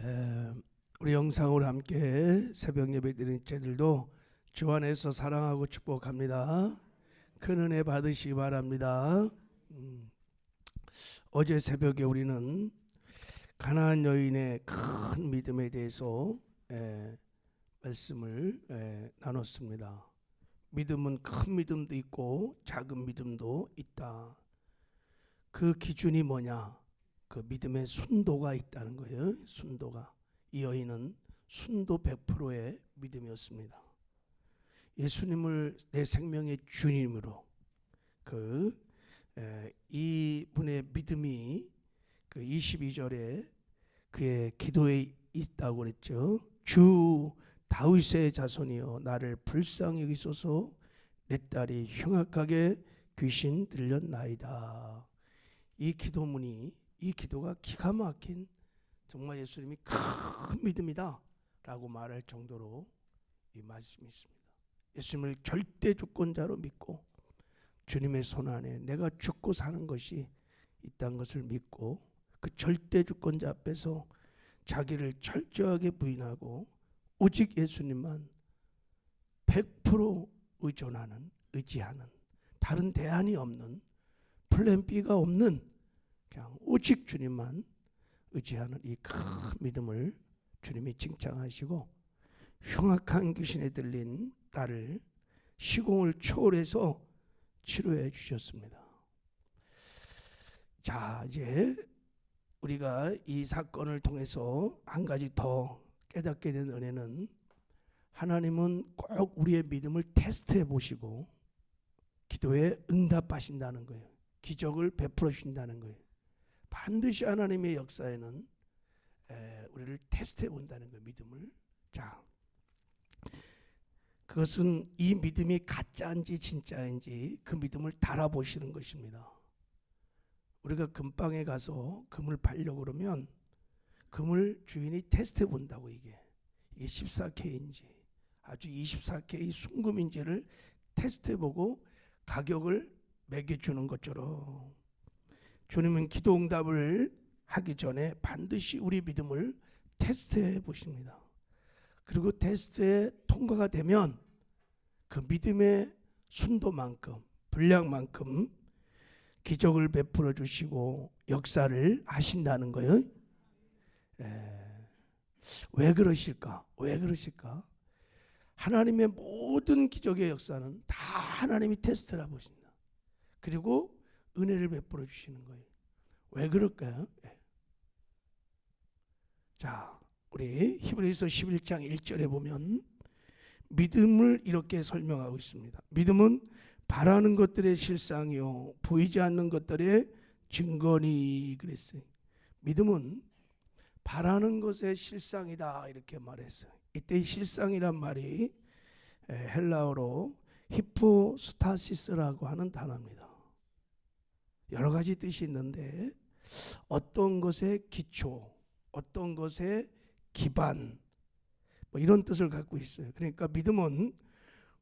에, 우리 영상으로 함께 새벽 예배 드리는 제들도 주 안에서 사랑하고 축복합니다. 큰 은혜 받으시기 바랍니다. 어제 새벽에 우리는 가나안 여인의 큰 믿음에 대해서 말씀을 나눴습니다. 믿음은 큰 믿음도 있고 작은 믿음도 있다. 그 기준이 뭐냐? 그 믿음의 순도가 있다는 거예요. 순도가. 이 여인은 순도 100%의 믿음이었습니다. 예수님을 내 생명의 주님으로 이 분의 믿음이 그 22절에 그의 기도에 있다고 그랬죠. 주 다윗의 자손이여 나를 불쌍히 여기소서 내 딸이 흉악하게 귀신 들렸나이다. 이 기도문이 이 기도가 기가 막힌 정말 예수님이 큰 믿음이다 라고 말할 정도로 이 말씀이 있습니다. 예수님을 절대 주권자로 믿고 주님의 손 안에 내가 죽고 사는 것이 있다는 것을 믿고 그 절대 주권자 앞에서 자기를 철저하게 부인하고 오직 예수님만 100% 의지하는 다른 대안이 없는 플랜 B가 없는 그냥 오직 주님만 의지하는 이 큰 믿음을 주님이 칭찬하시고 흉악한 귀신에 들린 딸을 시공을 초월해서 치료해 주셨습니다. 자, 이제 우리가 이 사건을 통해서 한 가지 더 깨닫게 된 은혜는 하나님은 꼭 우리의 믿음을 테스트해 보시고 기도에 응답하신다는 거예요. 기적을 베풀어 주신다는 거예요. 반드시 하나님의 역사에는 우리를 테스트해 본다는 거예요. 믿음을. 자, 그것은 이 믿음이 가짜인지 진짜인지 그 믿음을 달아보시는 것입니다. 우리가 금방에 가서 금을 팔려고 그러면 금을 주인이 테스트해 본다고 이게 14K인지 아주 24K 순금인지를 테스트해 보고 가격을 매겨주는 것처럼 주님은 기도 응답을 하기 전에 반드시 우리 믿음을 테스트해 보십니다. 그리고 테스트에 통과가 되면 그 믿음의 순도만큼 분량만큼 기적을 베풀어 주시고 역사를 하신다는 거예요. 왜 그러실까? 왜 그러실까? 하나님의 모든 기적의 역사는 다 하나님이 테스트라 보신다. 그리고 은혜를 베풀어 주시는 거예요. 왜 그럴까요? 자, 우리 히브리서 11장 1절에 보면 믿음을 이렇게 설명하고 있습니다. 믿음은 바라는 것들의 실상이요 보이지 않는 것들의 증거니 그랬어요. 믿음은 바라는 것의 실상이다 이렇게 말했어요. 이때 실상이란 말이 헬라어로 히포스타시스라고 하는 단어입니다. 여러 가지 뜻이 있는데 어떤 것의 기초, 어떤 것의 기반 뭐 이런 뜻을 갖고 있어요. 그러니까 믿음은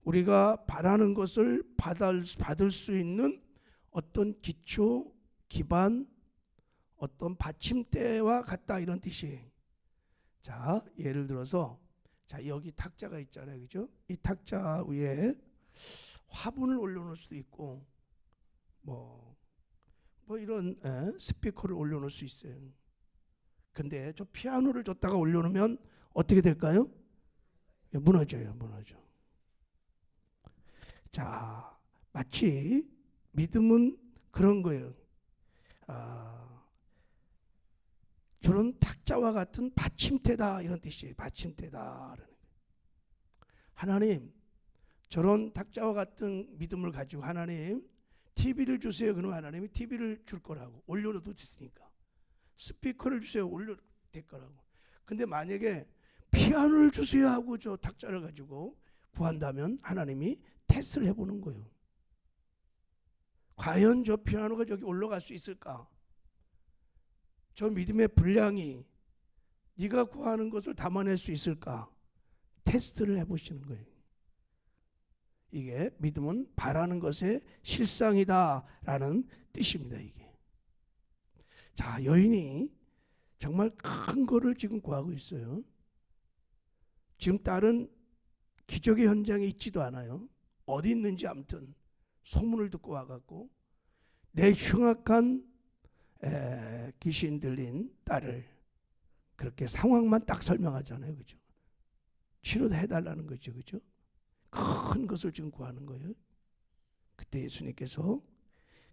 우리가 바라는 것을 받을 수 있는 어떤 기초, 기반, 어떤 받침대와 같다 이런 뜻이에요. 자, 예를 들어서 자 여기 탁자가 있잖아요, 그죠? 이 탁자 위에 화분을 올려놓을 수도 있고 뭐 이런 스피커를 올려놓을 수 있어요. 근데 저 피아노를 줬다가 올려놓으면 어떻게 될까요? 무너져요, 무너져. 자, 마치 믿음은 그런 거예요. 저런 탁자와 같은 받침대다 이런 뜻이에요. 받침대다. 하나님, 저런 탁자와 같은 믿음을 가지고 하나님 TV를 주세요. 그러면 하나님이 TV를 줄 거라고 올려놓도 됐으니까. 스피커를 주세요. 올려도 될 거라고. 근데 만약에 피아노를 주세요 하고 저 탁자를 가지고 구한다면 하나님이 테스트를 해보는 거예요. 과연 저 피아노가 저기 올라갈 수 있을까? 저 믿음의 분량이 네가 구하는 것을 담아낼 수 있을까? 테스트를 해보시는 거예요. 이게 믿음은 바라는 것의 실상이다라는 뜻입니다. 이게. 자, 여인이 정말 큰 거를 지금 구하고 있어요. 지금 딸은 기적의 현장에 있지도 않아요. 어디 있는지 아무튼 소문을 듣고 와갖고 내 흉악한 귀신 들린 딸을 그렇게 상황만 딱 설명하잖아요. 그죠? 치료해달라는 거죠. 그죠? 큰 것을 지금 구하는 거예요. 그때 예수님께서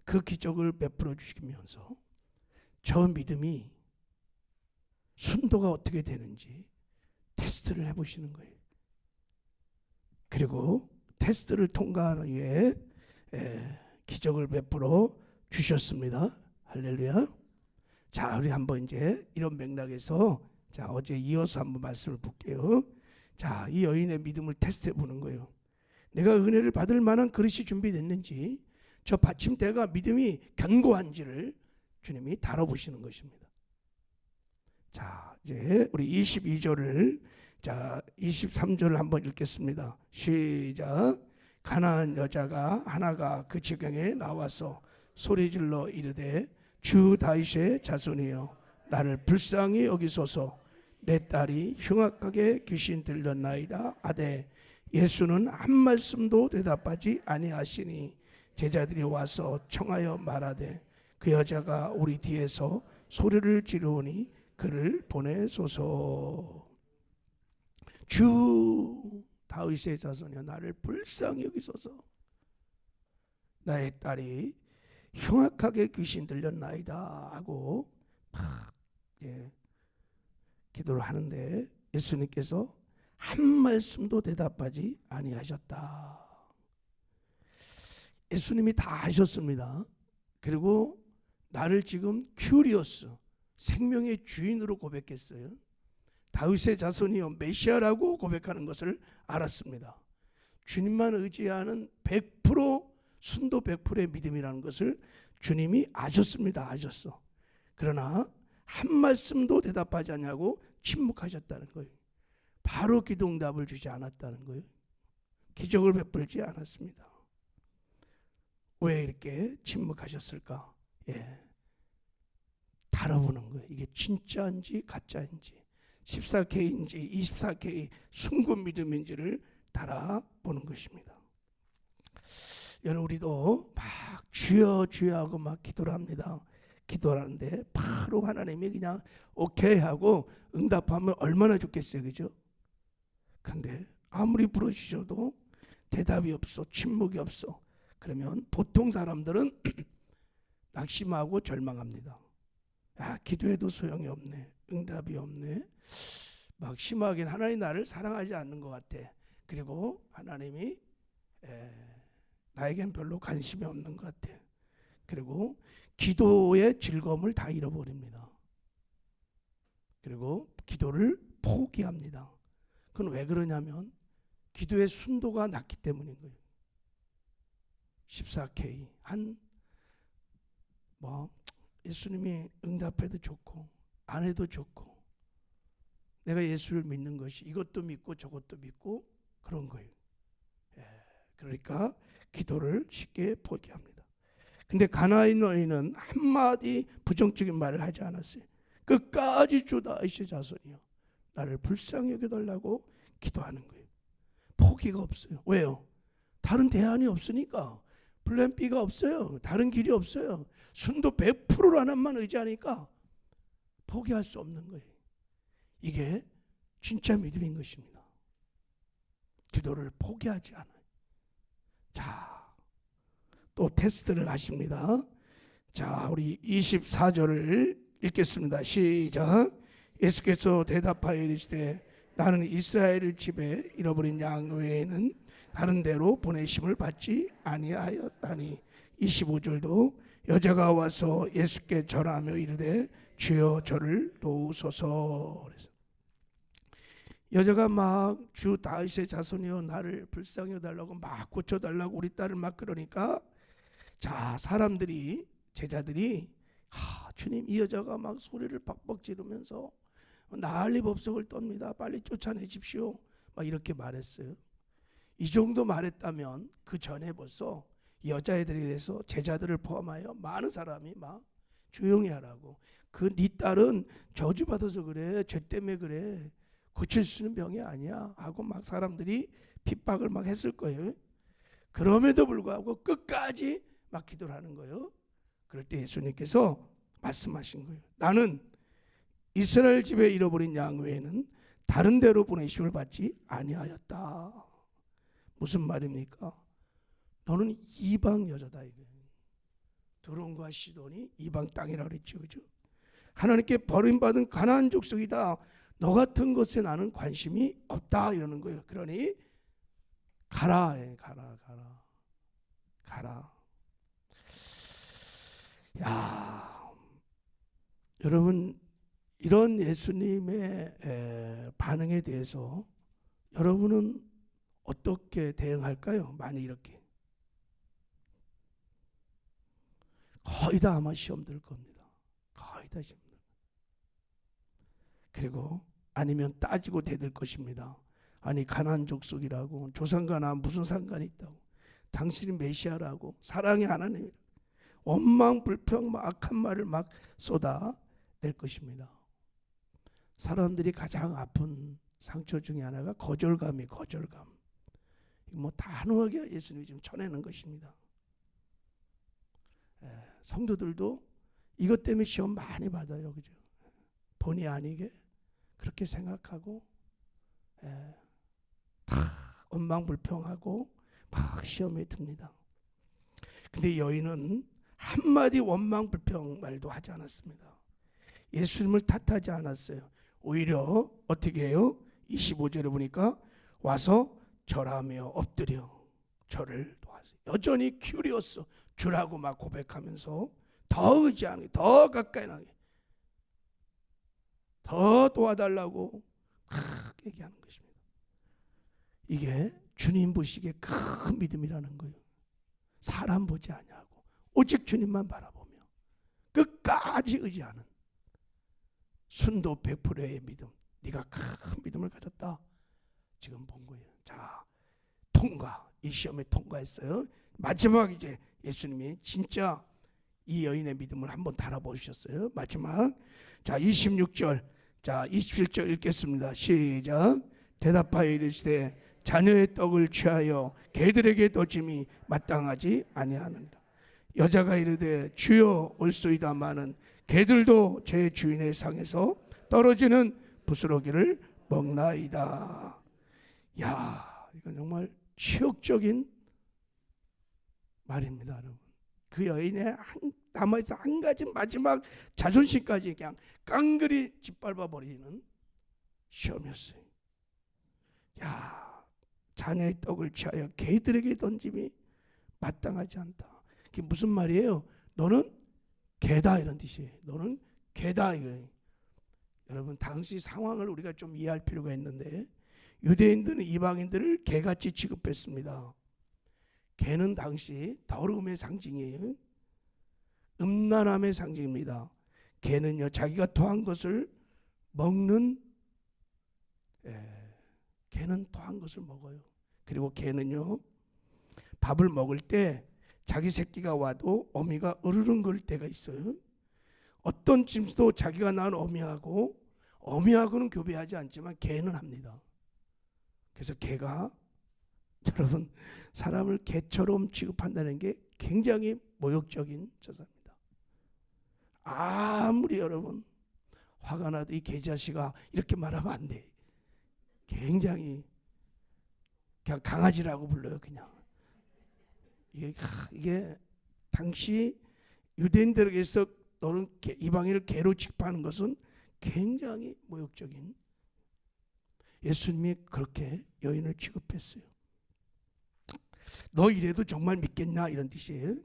그 기적을 베풀어 주시면서 저 믿음이 순도가 어떻게 되는지 테스트를 해보시는 거예요. 그리고 테스트를 통과한 후에 기적을 베풀어 주셨습니다. 할렐루야. 자, 우리 한번 이제 이런 맥락에서 자, 어제 이어서 한번 말씀을 볼게요. 자, 이 여인의 믿음을 테스트해 보는 거예요. 내가 은혜를 받을 만한 그릇이 준비됐는지, 저 받침대가 믿음이 견고한지를 주님이 다뤄보시는 것입니다. 자, 이제 우리 22절을 자 23절을 한번 읽겠습니다. 시작. 가나안 여자가 하나가 그 지경에 나와서 소리질러 이르되 주 다윗의 자손이여 나를 불쌍히 여기소서. 내 딸이 흉악하게 귀신 들렸나이다 하되 예수는 한 말씀도 대답하지 아니하시니 제자들이 와서 청하여 말하되 그 여자가 우리 뒤에서 소리를 지르오니 그를 보내소서. 주 다윗의 자손이여 나를 불쌍히 여기소서. 나의 딸이 흉악하게 귀신 들렸나이다 하고 막 기도를 하는데 예수님께서 한 말씀도 대답하지 아니하셨다. 예수님이 다 하셨습니다. 그리고 나를 지금 큐리오스, 생명의 주인으로 고백했어요. 다윗의 자손이요 메시아라고 고백하는 것을 알았습니다. 주님만 의지하는 100% 순도 100%의 믿음이라는 것을 주님이 아셨습니다. 아셨어. 그러나 한 말씀도 대답하지 않냐고 침묵하셨다는 거예요. 바로 기도응답을 주지 않았다는 거예요. 기적을 베풀지 않았습니다. 왜 이렇게 침묵하셨을까? 다뤄보는 거예요. 이게 진짜인지 가짜인지 14K인지 24K 순금 믿음인지를 달아보는 것입니다. 여러분 우리도 막 주여 주여 하고 막 기도를 합니다. 기도를 하는데 바로 하나님이 그냥 오케이 하고 응답하면 얼마나 좋겠어요. 그죠? 근데 아무리 부르시셔도 대답이 없어, 침묵이 없어. 그러면 보통 사람들은 낙심하고 절망합니다. 기도해도 소용이 없네, 응답이 없네, 막 심하게 하나님 나를 사랑하지 않는 것 같아. 그리고 하나님이 나에겐 별로 관심이 없는 것 같아. 그리고 기도의 즐거움을 다 잃어버립니다. 그리고 기도를 포기합니다. 그건 왜 그러냐면 기도의 순도가 낮기 때문인 거예요. 14K 예수님이 응답해도 좋고 안 해도 좋고 내가 예수를 믿는 것이 이것도 믿고 저것도 믿고 그런 거예요. 그러니까 기도를 쉽게 포기합니다. 근데 가나안 여인은 한마디 부정적인 말을 하지 않았어요. 끝까지 주 다윗의 자손이요 나를 불쌍히 여겨달라고 기도하는 거예요. 포기가 없어요. 왜요? 다른 대안이 없으니까. 플랜 B가 없어요. 다른 길이 없어요. 순도 100%라는만 의지하니까 포기할 수 없는 거예요. 이게 진짜 믿음인 것입니다. 기도를 포기하지 않아요. 자, 또 테스트를 하십니다. 자, 우리 24절을 읽겠습니다. 시작. 예수께서 대답하여 이르시되 나는 이스라엘 집에 잃어버린 양 외에는 다른 데로 보내심을 받지 아니하였다니. 25절도 여자가 와서 예수께 절하며 이르되 주여 저를 도우소서. 그래서 여자가 막 주 다윗의 자손이여 나를 불쌍히 여달라고 막 고쳐달라고 우리 딸을 막 그러니까 자 사람들이 제자들이 주님 이 여자가 막 소리를 박박 지르면서 난리법석을 떱니다. 빨리 쫓아내십시오. 막 이렇게 말했어요. 이 정도 말했다면 그 전에 벌써 여자애들에 대해서 제자들을 포함하여 많은 사람이 막 조용히 하라고. 그 네 딸은 저주받아서 그래, 죄 때문에 그래, 고칠 수 있는 병이 아니야 하고 막 사람들이 핍박을 막 했을 거예요. 그럼에도 불구하고 끝까지 막 기도를 하는 거예요. 그럴 때 예수님께서 말씀하신 거예요. 나는 이스라엘 집에 잃어버린 양 외에는 다른 데로 보내심을 받지 아니하였다. 무슨 말입니까? 너는 이방 여자다 이거예요. 드론과 시돈이 이방 땅이라고 그랬죠, 그죠? 하나님께 버림받은 가나안 족속이다. 너 같은 것에 나는 관심이 없다 이러는 거예요. 그러니 가라, 가라. 야, 여러분 이런 예수님의 반응에 대해서 여러분은 어떻게 대응할까요? 만약 이렇게 거의 다 아마 시험 들 겁니다. 거의 다 시험 들. 그리고 아니면 따지고 대들 것입니다. 아니 가나안 족속이라고 조상과 나 무슨 상관이 있다고, 당신이 메시아라고, 사랑의 하나님이라고 원망 불평 막 악한 말을 막 쏟아낼 것입니다. 사람들이 가장 아픈 상처 중에 하나가 거절감이 거절감. 뭐 단호하게 예수님이 지금 쳐내는 것입니다. 성도들도 이것 때문에 시험 많이 받아요, 그죠? 본의 아니게 그렇게 생각하고 다 원망불평하고 막 시험에 듭니다. 근데 여인은 한마디 원망불평 말도 하지 않았습니다. 예수님을 탓하지 않았어요. 오히려 어떻게 해요? 25절에 보니까 와서 절하며 엎드려 절을 도왔어요. 여전히 큐리어스 주라고 막 고백하면서 더 의지하는 게, 더 가까이 나게, 더 도와달라고 막 얘기하는 것입니다. 이게 주님 보시기에 큰 믿음이라는 거예요. 사람 보지 아니하고 오직 주님만 바라보며 끝까지 의지하는 순도 100%의 믿음. 네가 큰 믿음을 가졌다. 지금 본 거예요. 자, 통과. 이 시험에 통과했어요. 마지막 이제 예수님이 진짜 이 여인의 믿음을 한번 달아보셨어요. 마지막. 자, 26절. 자, 27절 읽겠습니다. 시작. 대답하여 이르시되 자녀의 떡을 취하여 개들에게 던짐이 마땅하지 아니하느니라. 여자가 이르되 주여 올소이다마는 개들도 제 주인의 상에서 떨어지는 부스러기를 먹나이다. 야, 이건 정말 치욕적인 말입니다, 여러분. 그 여인의 남아있어 한 가지 마지막 자존심까지 그냥 깡그리 짓밟아 버리는 시험이었어요. 야, 자녀의 떡을 취하여 개들에게 던짐이 마땅하지 않다. 그게 무슨 말이에요? 너는 개다 이런 뜻이에요. 너는 개다 이거예요. 여러분 당시 상황을 우리가 좀 이해할 필요가 있는데 유대인들은 이방인들을 개같이 취급했습니다. 개는 당시 더러움의 상징이에요. 음란함의 상징입니다. 개는요 자기가 토한 것을 먹는, 개는 토한 것을 먹어요. 그리고 개는요 밥을 먹을 때 자기 새끼가 와도 어미가 으르렁거릴 때가 있어요. 어떤 짐승도 자기가 낳은 어미하고는 교배하지 않지만 개는 합니다. 그래서 개가, 여러분 사람을 개처럼 취급한다는 게 굉장히 모욕적인 저사입니다. 아무리 여러분 화가 나도 이 개자식아 이렇게 말하면 안 돼. 굉장히 그냥 강아지라고 불러요. 그냥 이게 당시 유대인들에게서 너는 이방인을 개로 취급하는 것은 굉장히 모욕적인, 예수님이 그렇게 여인을 취급했어요. 너 이래도 정말 믿겠냐 이런 뜻이에요.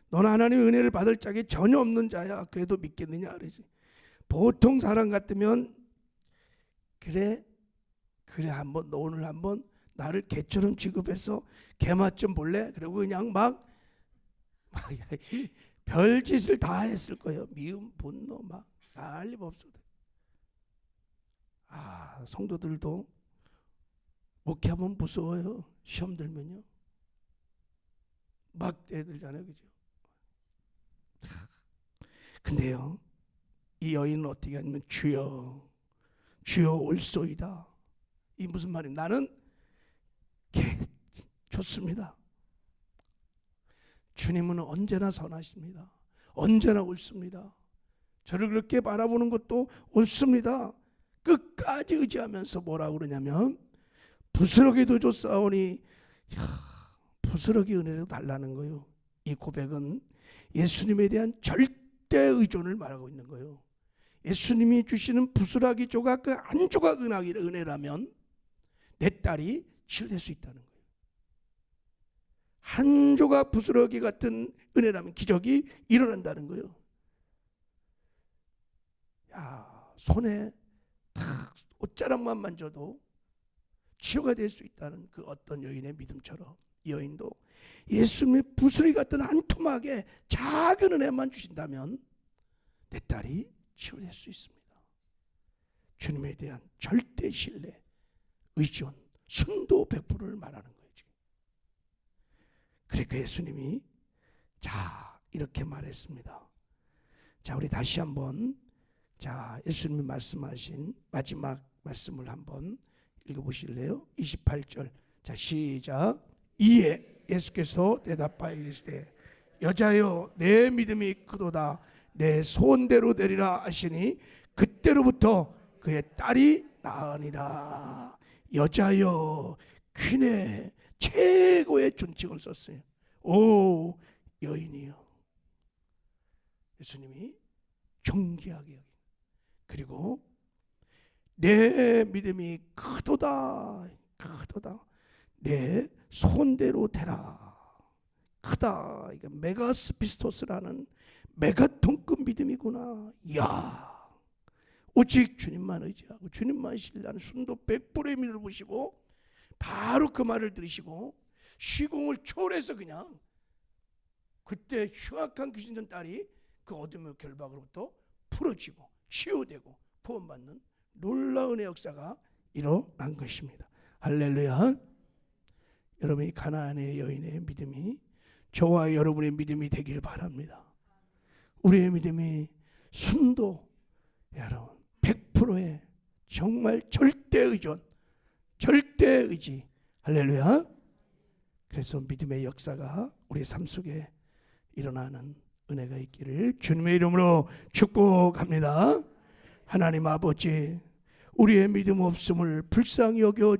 너는 하나님의 은혜를 받을 짝이 전혀 없는 자야. 그래도 믿겠느냐 그러지. 보통 사람 같으면 그래 한번 너 오늘 한번 나를 개처럼 취급해서 개맛 좀 볼래? 그리고 그냥 막 별짓을 다 했을 거예요. 미움, 분노 막 난리 법석들. 성도들도 목회하면 무서워요. 시험 들면요. 막 애들잖아요, 그죠? 근데요, 이 여인은 어떻게 하냐면 주여 주여 올소이다. 이 무슨 말이에요? 나는 좋습니다. 주님은 언제나 선하십니다. 언제나 옳습니다. 저를 그렇게 바라보는 것도 옳습니다. 끝까지 의지하면서 뭐라고 그러냐면 부스러기도 줬사오니, 부스러기 은혜로 달라는 거예요. 이 고백은 예수님에 대한 절대 의존을 말하고 있는 거예요. 예수님이 주시는 부스러기 조각 그 한 조각 은혜라면 내 딸이 치유될 수 있다는 거예요. 한 조각 부스러기 같은 은혜라면 기적이 일어난다는 거예요. 야, 손에 탁 옷자락만 만져도 치유가 될 수 있다는 그 어떤 여인의 믿음처럼 이 여인도 예수님의 부스러기 같은 한 토막에 작은 은혜만 주신다면 내 딸이 치유될 수 있습니다. 주님에 대한 절대 신뢰, 의존, 순도 100%를 말하는 거예요. 그러니까 예수님이 자 이렇게 말했습니다. 자, 우리 다시 한번 자 예수님이 말씀하신 마지막 말씀을 한번 읽어보실래요? 28절. 자, 시작. 이에 예수께서 대답하여 이르시되 여자여 내 믿음이 크도다. 내 소원대로 되리라 하시니 그때로부터 그의 딸이 나으니라. 여자여, 퀸의 최고의 존칭을 썼어요. 오 여인이여. 예수님이 존귀하게 여긴. 그리고 내 믿음이 크도다. 크도다. 내 손대로 되라. 크다. 이게 메가스피스토스라는 메가톤급 믿음이구나. 이야. 오직 주님만 의지하고 주님만 신뢰하는 순도 100%의 믿음을 보시고 바로 그 말을 들으시고 시공을 초월해서 그냥 그때 흉악한 귀신된 딸이 그 어둠의 결박으로부터 풀어지고 치유되고 구원받는 놀라운 역사가 일어난 것입니다. 할렐루야. 여러분이 가나안의 여인의 믿음이 저와 여러분의 믿음이 되길 바랍니다. 우리의 믿음이 순도 여러분 100%의 정말 절대 의존, 절대 의지. 할렐루야. 그래서 믿음의 역사가 우리 삶 속에 일어나는 은혜가 있기를 주님의 이름으로 축복합니다. 하나님 아버지, 우리의 믿음 없음을 불쌍히 여겨